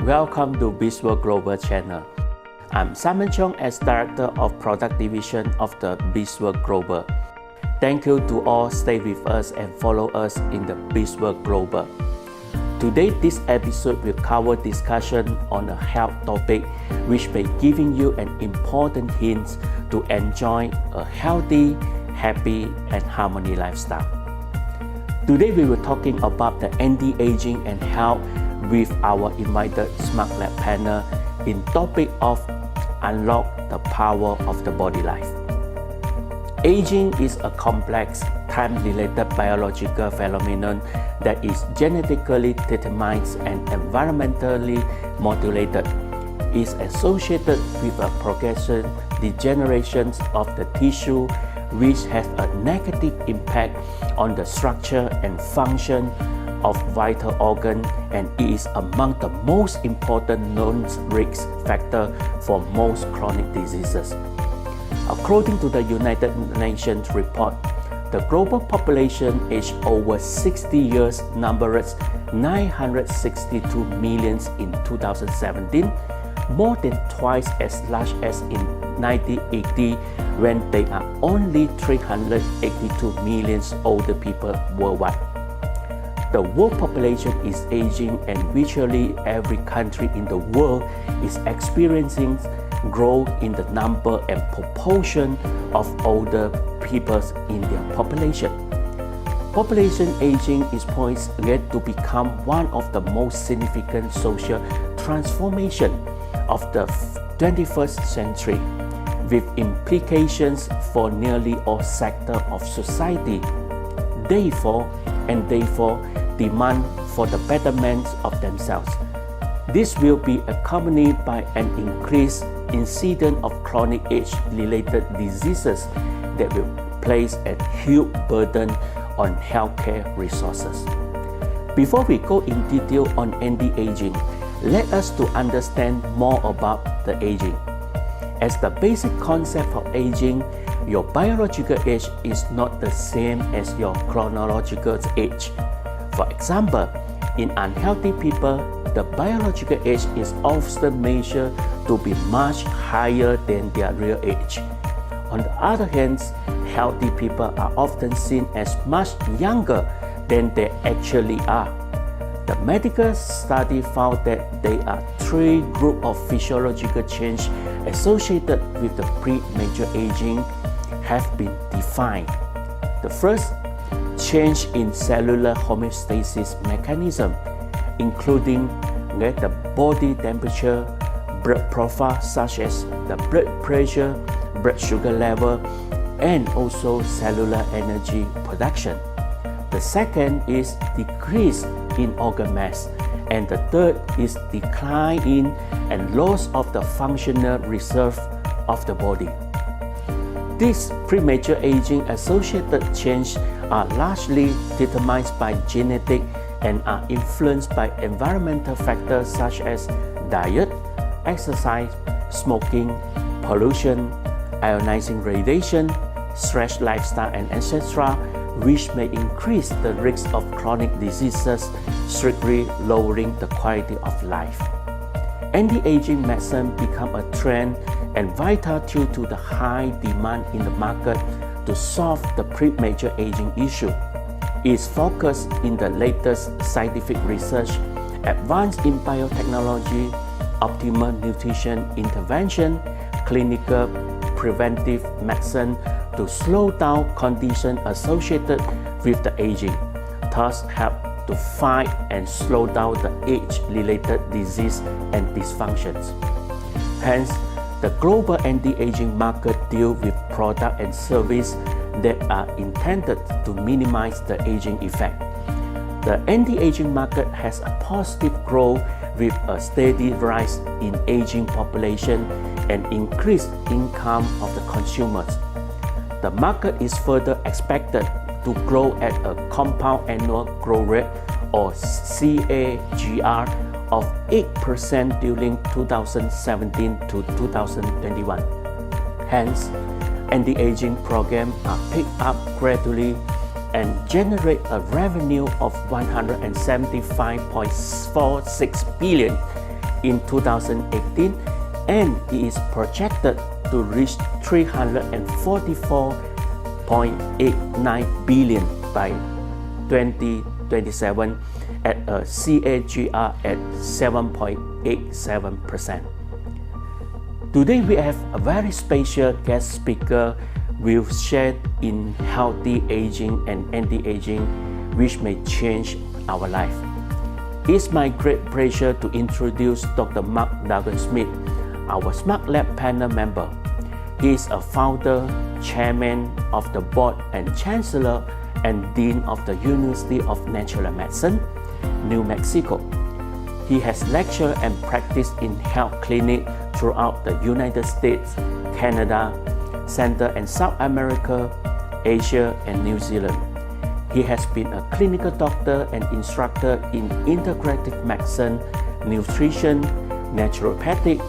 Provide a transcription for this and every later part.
Welcome to PreMajor Global channel. I'm Simon Chong as Director of Product Division of the PreMajor Global. Thank you to all stay with us and follow us in the PreMajor Global. Today, this episode will cover discussion on a health topic which may giving you an important hint to enjoy a healthy, happy and harmony lifestyle. Today we will talking about the anti-aging and health with our invited Smart Lab panel in topic of unlock the power of the body life. Aging is a complex, time-related biological phenomenon that is genetically determined and environmentally modulated. It is associated with a progression, degeneration of the tissue, which has a negative impact on the structure and function of vital organ, and it is among the most important known risk factor for most chronic diseases. According to the United Nations report, the global population aged over 60 years numbered 962 million in 2017, more than twice as large as in 1980 when there are only 382 million older people worldwide. The world population is aging and virtually every country in the world is experiencing growth in the number and proportion of older people in their population. Population aging is poised to become one of the most significant social transformations of the 21st century, with implications for nearly all sectors of society. Therefore, demand for the betterment of themselves. This will be accompanied by an increased incidence of chronic age-related diseases that will place a huge burden on healthcare resources. Before we go in detail on anti-aging, let us to understand more about the aging. As the basic concept of aging, your biological age is not the same as your chronological age. For example, in unhealthy people, the biological age is often measured to be much higher than their real age. On the other hand, healthy people are often seen as much younger than they actually are. The medical study found that there are three groups of physiological change associated with the premature aging have been defined. The first, change in cellular homeostasis mechanism, including the body temperature, blood profile such as the blood pressure, blood sugar level, and also cellular energy production. The second is decrease in organ mass, and the third is decline in and loss of the functional reserve of the body. These premature aging associated changes are largely determined by genetic and are influenced by environmental factors such as diet, exercise, smoking, pollution, ionizing radiation, stress lifestyle, and etc., which may increase the risk of chronic diseases, strictly lowering the quality of life. Anti-aging medicine become a trend and vital due to the high demand in the market to solve the premature aging issue. It is focused in the latest scientific research, advance in biotechnology, optimal nutrition intervention, clinical preventive medicine to slow down conditions associated with the aging, thus help to fight and slow down the age-related disease and dysfunctions. Hence, the global anti-aging market deals with products and services that are intended to minimize the aging effect. The anti-aging market has a positive growth with a steady rise in aging population and increased income of the consumers. The market is further expected to grow at a compound annual growth rate or CAGR of 8% during 2017 to 2021. Hence, anti-aging programs are picked up gradually and generate a revenue of $175.46 billion in 2018, and it is projected to reach 344.89 billion by 2027 at a CAGR at 7.87%. Today we have a very special guest speaker will share in healthy aging and anti-aging which may change our life. It's my great pleasure to introduce Dr. Mark Smith, our Smart Lab panel member. He is a founder, chairman of the board and chancellor and dean of the University of Natural Medicine, New Mexico. He has lectured and practiced in health clinics throughout the United States, Canada, Central and South America, Asia, and New Zealand. He has been a clinical doctor and instructor in integrative medicine, nutrition, naturopathic,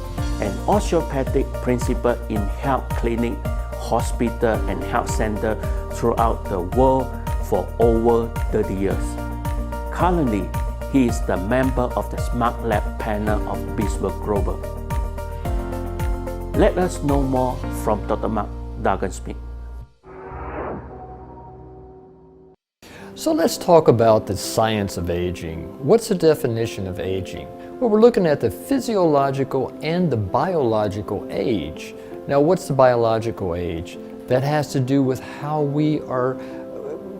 and osteopathic principle in health clinic, hospital, and health center throughout the world for over 30 years. Currently, he is the member of the Smart Lab panel of BizWorks Global. Let us know more from Dr. Mark Smith. So let's talk about the science of aging. What's the definition of aging? Well, we're looking at the physiological and the biological age. Now, what's the biological age? That has to do with how we are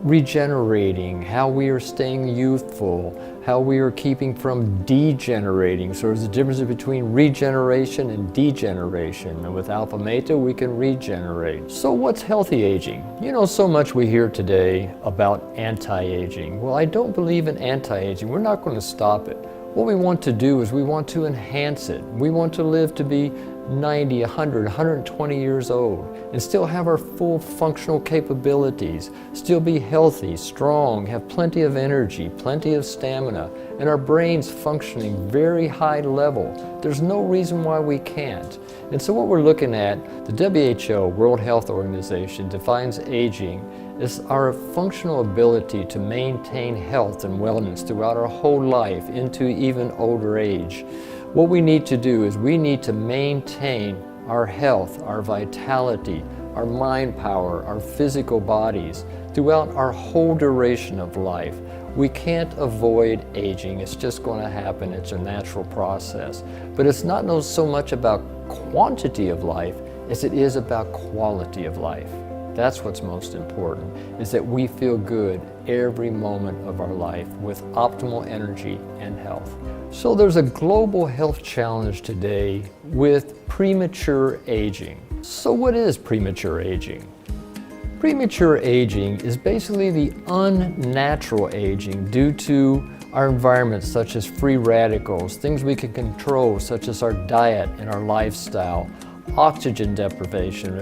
regenerating, how we are staying youthful, how we are keeping from degenerating. So there's a difference between regeneration and degeneration. And with AlphaMeta, we can regenerate. So what's healthy aging? You know, so much we hear today about anti-aging. Well, I don't believe in anti-aging. We're not going to stop it. What we want to do is we want to enhance it. We want to live to be 90, 100, 120 years old and still have our full functional capabilities, still be healthy, strong, have plenty of energy, plenty of stamina, and our brains functioning very high level. There's no reason why we can't. And so what we're looking at, the WHO, World Health Organization, defines aging as our functional ability to maintain health and wellness throughout our whole life into even older age. What we need to do is we need to maintain our health, our vitality, our mind power, our physical bodies throughout our whole duration of life. We can't avoid aging. It's just going to happen. It's a natural process. But it's not so much about quantity of life as it is about quality of life. That's what's most important, is that we feel good every moment of our life with optimal energy and health. So there's a global health challenge today with premature aging. So what is premature aging? Premature aging is basically the unnatural aging due to our environment, such as free radicals, things we can control, such as our diet and our lifestyle, oxygen deprivation.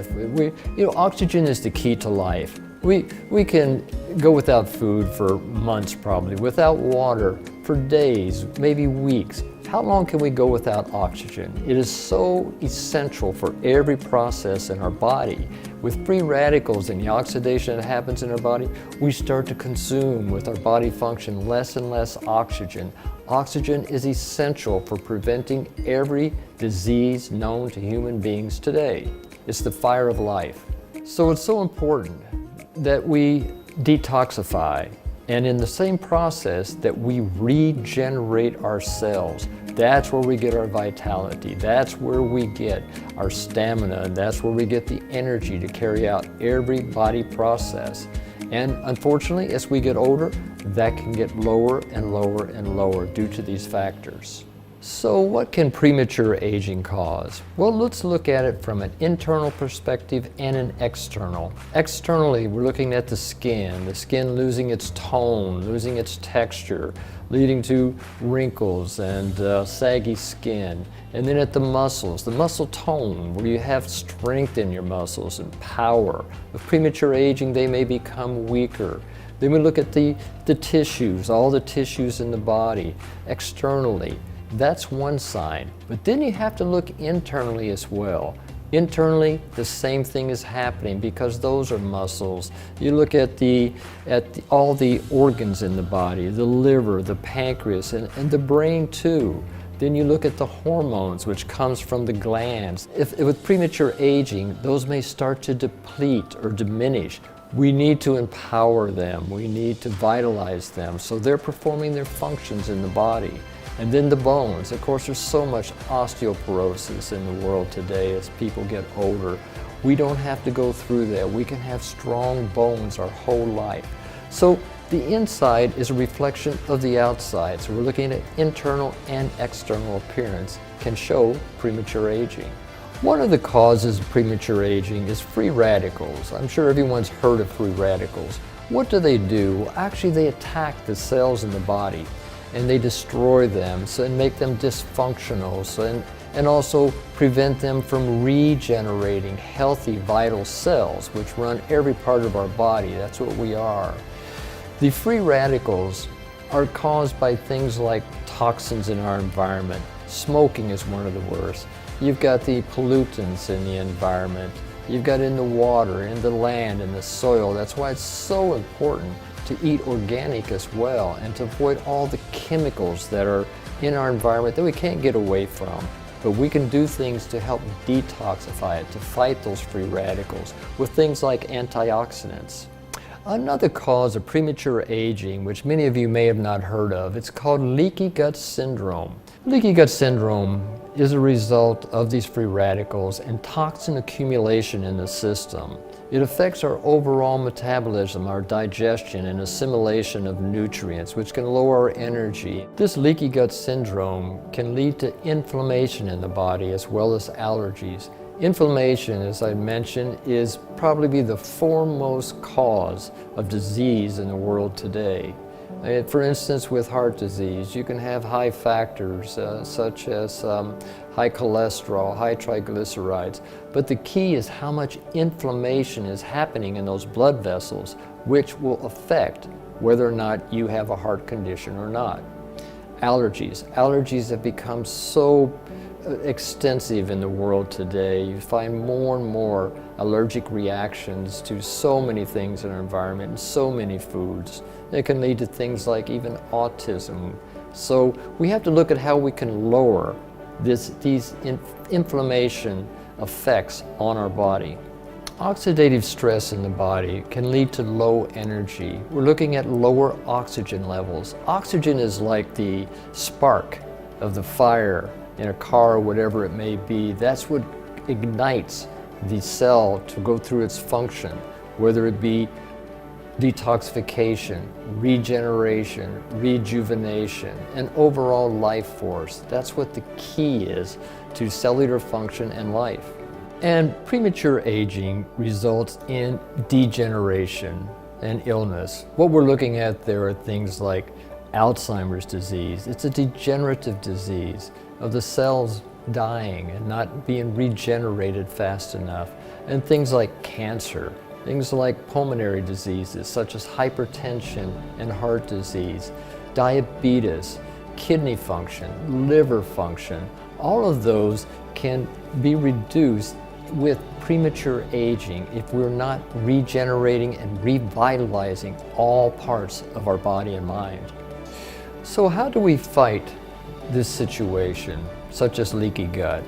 Oxygen is the key to life. We can go without food for months probably, without water for days, maybe weeks. How long can we go without oxygen? It is so essential for every process in our body. With free radicals and the oxidation that happens in our body, we start to consume with our body function less and less oxygen. Oxygen is essential for preventing every disease known to human beings today. It's the fire of life. So it's so important that we detoxify, and in the same process that we regenerate our cells. That's where we get our vitality. That's where we get our stamina, and that's where we get the energy to carry out every body process. And unfortunately, as we get older, that can get lower and lower and lower due to these factors. So what can premature aging cause? Well, let's look at it from an internal perspective and an external. Externally, we're looking at the skin losing its tone, losing its texture, leading to wrinkles and saggy skin. And then at the muscles, the muscle tone, where you have strength in your muscles and power. With premature aging, they may become weaker. Then we look at the tissues, all the tissues in the body, externally. That's one sign. But then you have to look internally as well. Internally, the same thing is happening because those are muscles. You look at all the organs in the body, the liver, the pancreas, and the brain too. Then you look at the hormones, which comes from the glands. If with premature aging, those may start to deplete or diminish. We need to empower them. We need to vitalize them so they're performing their functions in the body. And then the bones. Of course, there's so much osteoporosis in the world today as people get older. We don't have to go through that. We can have strong bones our whole life. So the inside is a reflection of the outside. So we're looking at internal and external appearance can show premature aging. One of the causes of premature aging is free radicals. I'm sure everyone's heard of free radicals. What do? Well, actually, they attack the cells in the body and they destroy them and make them dysfunctional and also prevent them from regenerating healthy, vital cells, which run every part of our body. That's what we are. The free radicals are caused by things like toxins in our environment. Smoking is one of the worst. You've got the pollutants in the environment. You've got in the water, in the land, in the soil. That's why it's so important to eat organic as well and to avoid all the chemicals that are in our environment that we can't get away from. But we can do things to help detoxify it, to fight those free radicals with things like antioxidants. Another cause of premature aging, which many of you may have not heard of, it's called leaky gut syndrome. Leaky gut syndrome is a result of these free radicals and toxin accumulation in the system. It affects our overall metabolism, our digestion and assimilation of nutrients, which can lower our energy. This leaky gut syndrome can lead to inflammation in the body as well as allergies. Inflammation, as I mentioned, is probably the foremost cause of disease in the world today. For instance, with heart disease, you can have high factors such as high cholesterol, high triglycerides, but the key is how much inflammation is happening in those blood vessels, which will affect whether or not you have a heart condition or not. Allergies. Allergies have become so extensive in the world today. You find more and more allergic reactions to so many things in our environment and so many foods. It can lead to things like even autism. So we have to look at how we can lower these inflammation effects on our body. Oxidative stress in the body can lead to low energy. We're looking at lower oxygen levels. Oxygen is like the spark of the fire in a car or whatever it may be. That's what ignites the cell to go through its function, whether it be detoxification, regeneration, rejuvenation, and overall life force. That's what the key is to cellular function and life. And premature aging results in degeneration and illness. What we're looking at there are things like Alzheimer's disease. It's a degenerative disease of the cells dying and not being regenerated fast enough. And things like cancer, things like pulmonary diseases such as hypertension and heart disease, diabetes, kidney function, liver function, all of those can be reduced with premature aging if we're not regenerating and revitalizing all parts of our body and mind. So how do we fight this situation, such as leaky gut?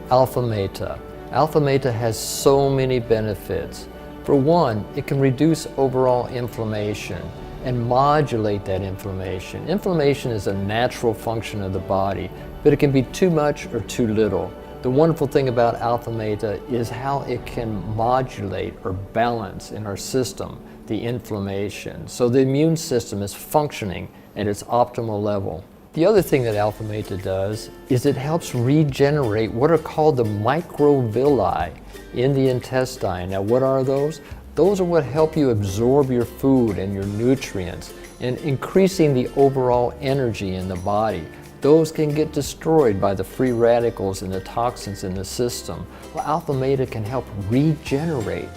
AlphaMeta. AlphaMeta has so many benefits. For one, it can reduce overall inflammation and modulate that inflammation. Inflammation is a natural function of the body, but it can be too much or too little. The wonderful thing about AlphaMeta is how it can modulate or balance in our system the inflammation. So the immune system is functioning at its optimal level. The other thing that AlphaMeta does is it helps regenerate what are called the microvilli in the intestine. Now, what are those? Those are what help you absorb your food and your nutrients and increasing the overall energy in the body. Those can get destroyed by the free radicals and the toxins in the system. Well, AlphaMeta can help regenerate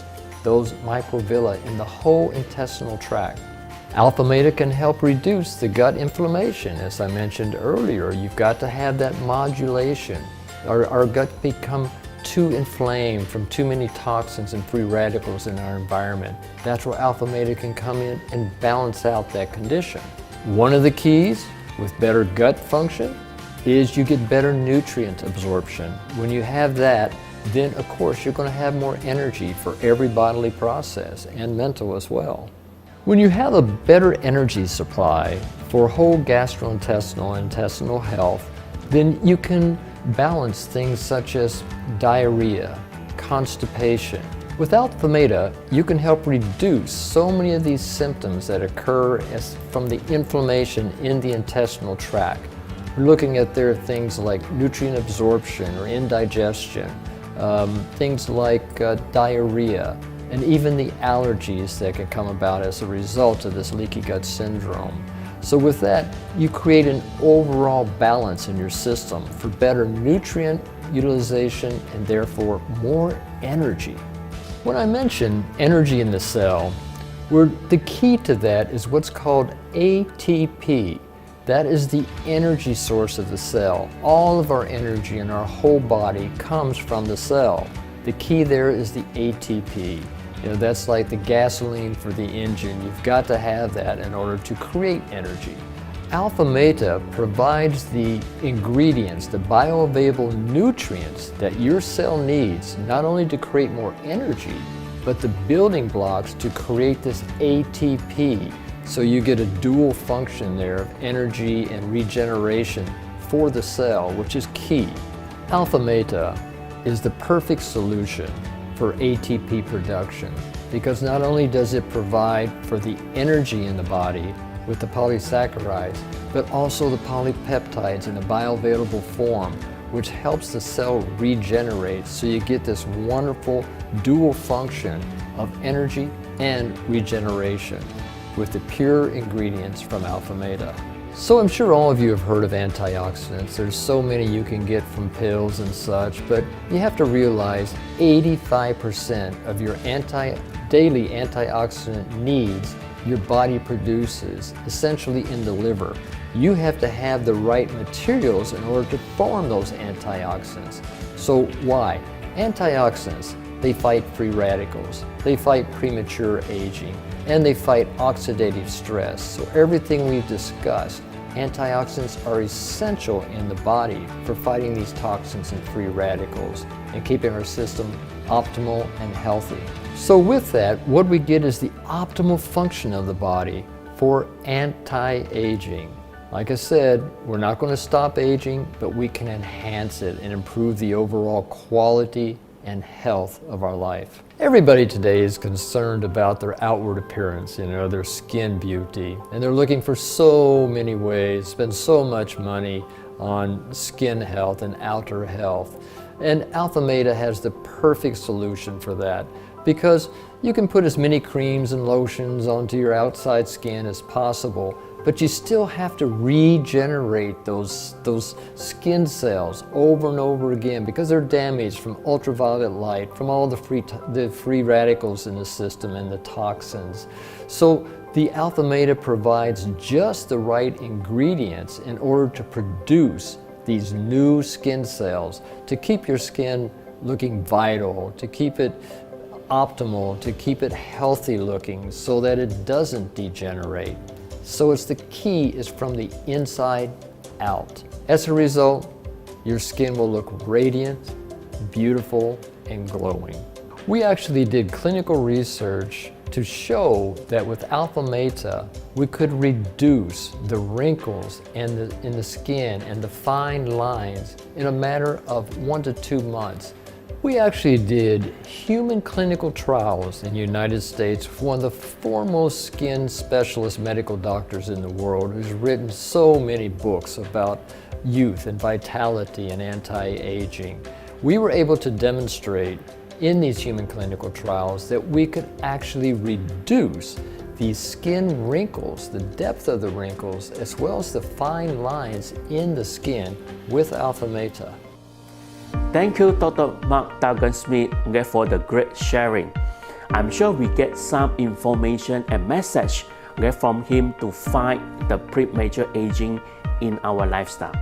those microvilli in the whole intestinal tract. AlphaMeta can help reduce the gut inflammation. As I mentioned earlier, you've got to have that modulation. Our gut become too inflamed from too many toxins and free radicals in our environment. That's where AlphaMeta can come in and balance out that condition. One of the keys with better gut function is you get better nutrient absorption. When you have that, then of course you're going to have more energy for every bodily process and mental as well. When you have a better energy supply for whole gastrointestinal and intestinal health, then you can balance things such as diarrhea, constipation. With AlphaMeta, you can help reduce so many of these symptoms that occur from the inflammation in the intestinal tract. We're looking at there things like nutrient absorption or indigestion, things like diarrhea, and even the allergies that can come about as a result of this leaky gut syndrome. So with that, you create an overall balance in your system for better nutrient utilization and therefore more energy. When I mention energy in the cell, the key to that is what's called ATP. That is the energy source of the cell. All of our energy in our whole body comes from the cell. The key there is the ATP. That's like the gasoline for the engine. You've got to have that in order to create energy. AlphaMeta provides the ingredients, the bioavailable nutrients that your cell needs, not only to create more energy, but the building blocks to create this ATP. So you get a dual function there of energy and regeneration for the cell, which is key. AlphaMeta is the perfect solution for ATP production because not only does it provide for the energy in the body with the polysaccharides, but also the polypeptides in a bioavailable form, which helps the cell regenerate. So you get this wonderful dual function of energy and regeneration with the pure ingredients from AlphaMeta. So I'm sure all of you have heard of antioxidants. There's so many you can get from pills and such, but you have to realize 85% of your daily antioxidant needs your body produces, essentially in the liver. You have to have the right materials in order to form those antioxidants. So why? Antioxidants, they fight free radicals, they fight premature aging, and they fight oxidative stress. So everything we've discussed, antioxidants are essential in the body for fighting these toxins and free radicals and keeping our system optimal and healthy. So with that, what we get is the optimal function of the body for anti-aging. Like I said, we're not going to stop aging, but we can enhance it and improve the overall quality and health of our life. Everybody today is concerned about their outward appearance, their skin beauty, and they're looking for so many ways, spend so much money on skin health and outer health. And AlphaMeta has the perfect solution for that because you can put as many creams and lotions onto your outside skin as possible, but you still have to regenerate those skin cells over and over again because they're damaged from ultraviolet light, from all the free radicals in the system and the toxins. So the AlphaMeta provides just the right ingredients in order to produce these new skin cells to keep your skin looking vital, to keep it optimal, to keep it healthy looking so that it doesn't degenerate. So the key is from the inside out. As a result, your skin will look radiant, beautiful, and glowing. We actually did clinical research to show that with AlphaMeta, we could reduce the wrinkles in the skin and the fine lines in a matter of 1 to 2 months. We actually did human clinical trials in the United States with one of the foremost skin specialist medical doctors in the world who's written so many books about youth and vitality and anti-aging. We were able to demonstrate in these human clinical trials that we could actually reduce these skin wrinkles, the depth of the wrinkles, as well as the fine lines in the skin with AlphaMeta. Thank you, Dr. Mark Smith, for the great sharing. I'm sure we get some information and message from him to fight the premature aging in our lifestyle.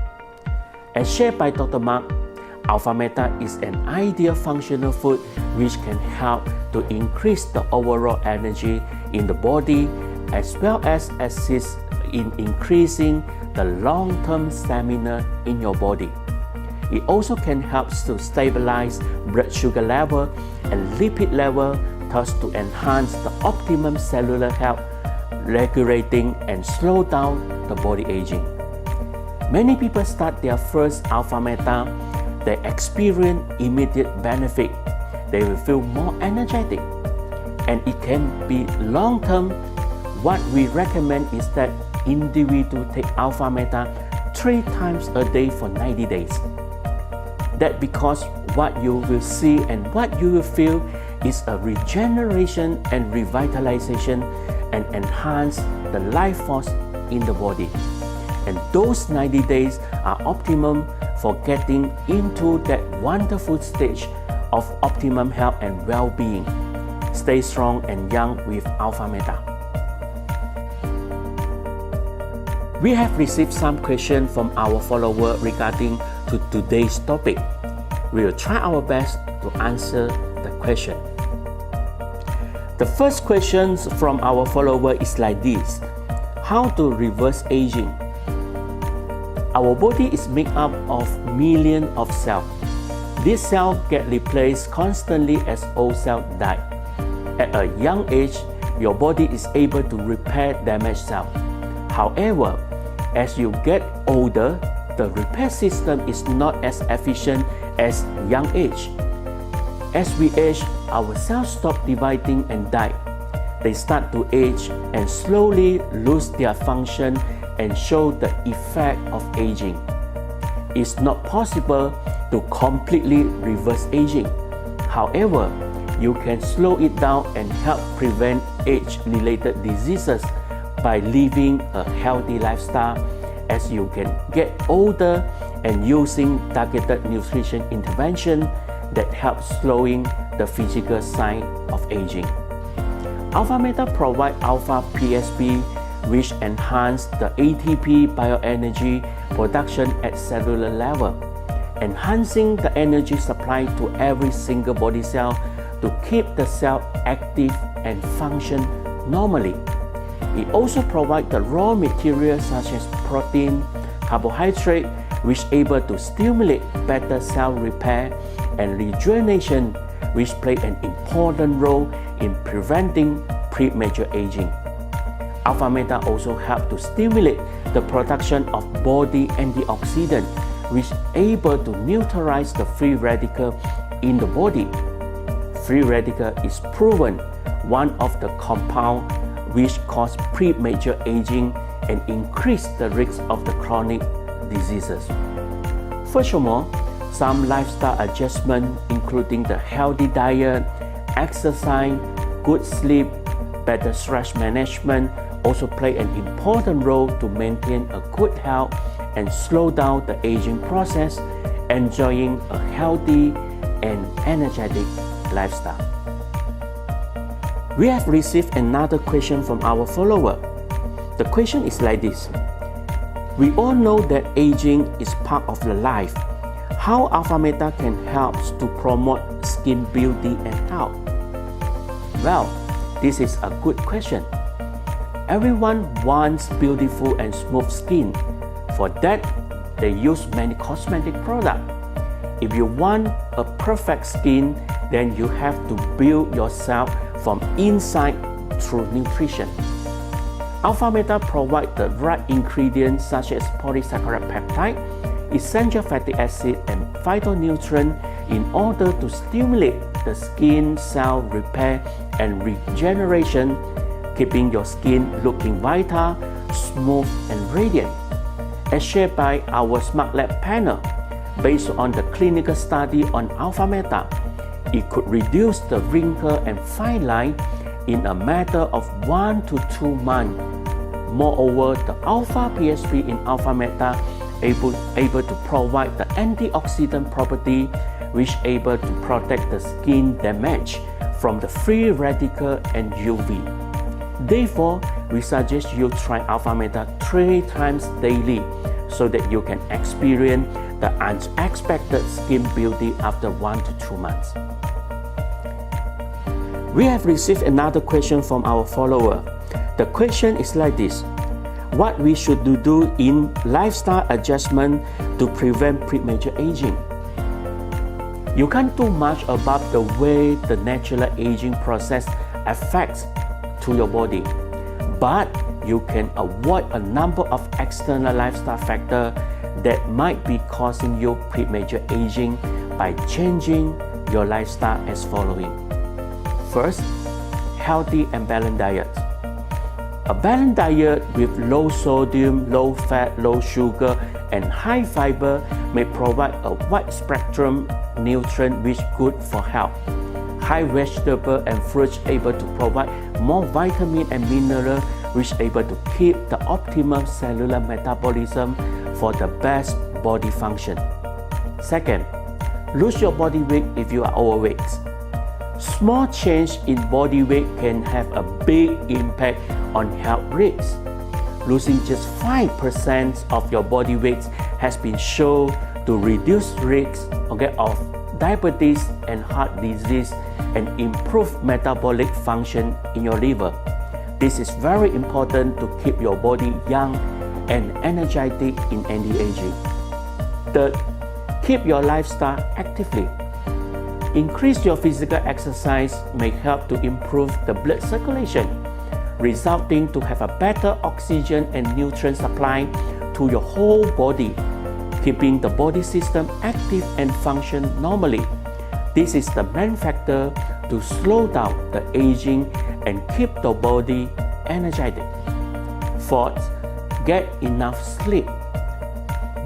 As shared by Dr. Mark, AlphaMeta is an ideal functional food which can help to increase the overall energy in the body as well as assist in increasing the long-term stamina in your body. It also can help to stabilize blood sugar level and lipid level, thus to enhance the optimum cellular health, regulating and slow down the body aging. Many people start their first AlphaMeta, they experience immediate benefit. They will feel more energetic, and it can be long-term. What we recommend is that individuals take AlphaMeta 3 times a day for 90 days. That because what you will see and what you will feel is a regeneration and revitalization and enhance the life force in the body. And those 90 days are optimum for getting into that wonderful stage of optimum health and well-being. Stay strong and young with AlphaMeta. We have received some questions from our followers regarding to today's topic. We will try our best to answer the question. The first question from our follower is like this: how to reverse aging? Our body is made up of millions of cells. These cells get replaced constantly as old cells die. At a young age, your body is able to repair damaged cells. However, as you get older, the repair system is not as efficient as young age. As we age, our cells stop dividing and die. They start to age and slowly lose their function and show the effect of aging. It's not possible to completely reverse aging. However, you can slow it down and help prevent age-related diseases by living a healthy lifestyle as you can get older and using targeted nutrition intervention that helps slowing the physical sign of aging. AlphaMeta provides Alpha PSP, which enhance the ATP bioenergy production at cellular level, enhancing the energy supply to every single body cell to keep the cell active and function normally. It also provides the raw materials such as protein, carbohydrate, which able to stimulate better cell repair and rejuvenation, which play an important role in preventing premature aging. AlphaMeta also helps to stimulate the production of body antioxidant, which able to neutralize the free radical in the body. Free radical is proven one of the compounds which cause premature aging and increase the risk of the chronic diseases. Furthermore, some lifestyle adjustments, including the healthy diet, exercise, good sleep, better stress management, also play an important role to maintain a good health and slow down the aging process, enjoying a healthy and energetic lifestyle. We have received another question from our follower. The question is like this: we all know that aging is part of the life. How AlphaMeta can help to promote skin beauty and health? Well, this is a good question. Everyone wants beautiful and smooth skin. For that, they use many cosmetic products. If you want a perfect skin, then you have to build yourself from inside through nutrition. AlphaMeta provides the right ingredients such as polysaccharide peptide, essential fatty acid, and phytonutrient in order to stimulate the skin cell repair and regeneration, keeping your skin looking vital, smooth, and radiant. As shared by our Smart Lab panel, based on the clinical study on AlphaMeta, it could reduce the wrinkle and fine line in a matter of 1 to 2 months. Moreover, the Alpha PSP in AlphaMeta able to provide the antioxidant property, which able to protect the skin damage from the free radical and UV. Therefore, we suggest you try AlphaMeta 3 times daily so that you can experience the unexpected skin beauty after 1 to 2 months. We have received another question from our follower. The question is like this: what we should do in lifestyle adjustment to prevent premature aging. You can't do much about the way the natural aging process affects to your body, but you can avoid a number of external lifestyle factors that might be causing you premature aging by changing your lifestyle as following. First, healthy and balanced diet. A balanced diet with low sodium, low fat, low sugar, and high fiber may provide a wide spectrum nutrient which good for health. High vegetable and fruits able to provide more vitamin and mineral which able to keep the optimal cellular metabolism for the best body function. Second, lose your body weight if you are overweight. Small change in body weight can have a big impact on health risks. Losing just 5% of your body weight has been shown to reduce risks of diabetes and heart disease and improve metabolic function in your liver. This is very important to keep your body young and energetic in anti-aging. Third, keep your lifestyle actively. Increase your physical exercise may help to improve the blood circulation, resulting to have a better oxygen and nutrient supply to your whole body, keeping the body system active and function normally. This is the main factor to slow down the aging and keep the body energetic. Fourth, get enough sleep.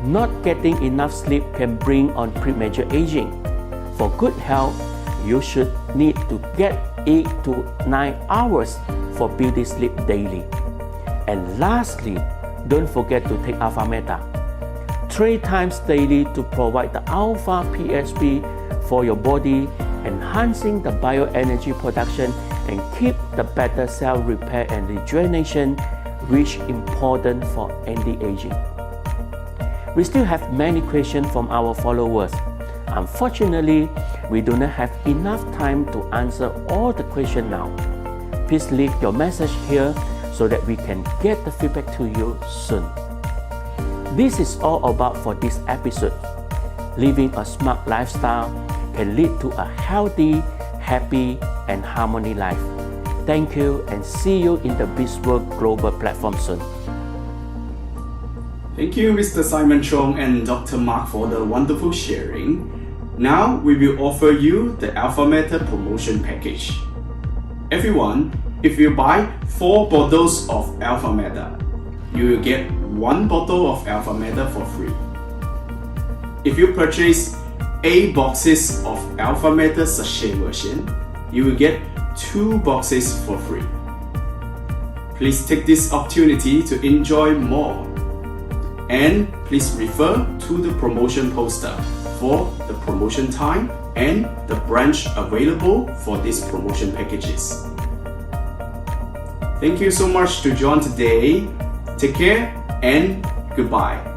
Not getting enough sleep can bring on premature aging. For good health, you should need to get 8 to 9 hours for beauty sleep daily. And lastly, don't forget to take AlphaMeta 3 times daily to provide the alpha PSP for your body, enhancing the bioenergy production and keep the better cell repair and rejuvenation, which is important for anti-aging. We still have many questions from our followers. Unfortunately, we do not have enough time to answer all the questions now. Please leave your message here so that we can get the feedback to you soon. This is all about for this episode. Living a smart lifestyle can lead to a healthy, happy, and harmony life. Thank you and see you in the BizWorld Global platform soon. Thank you, Mr. Simon Chong and Dr. Mark, for the wonderful sharing. Now we will offer you the AlphaMeta promotion package. Everyone, if you buy 4 bottles of AlphaMeta, you will get 1 bottle of AlphaMeta for free. If you purchase 8 boxes of AlphaMeta sachet version, you will get 2 boxes for free. Please take this opportunity to enjoy more. And please refer to the promotion poster for the promotion time and the branch available for these promotion packages. Thank you so much to join today. Take care and goodbye.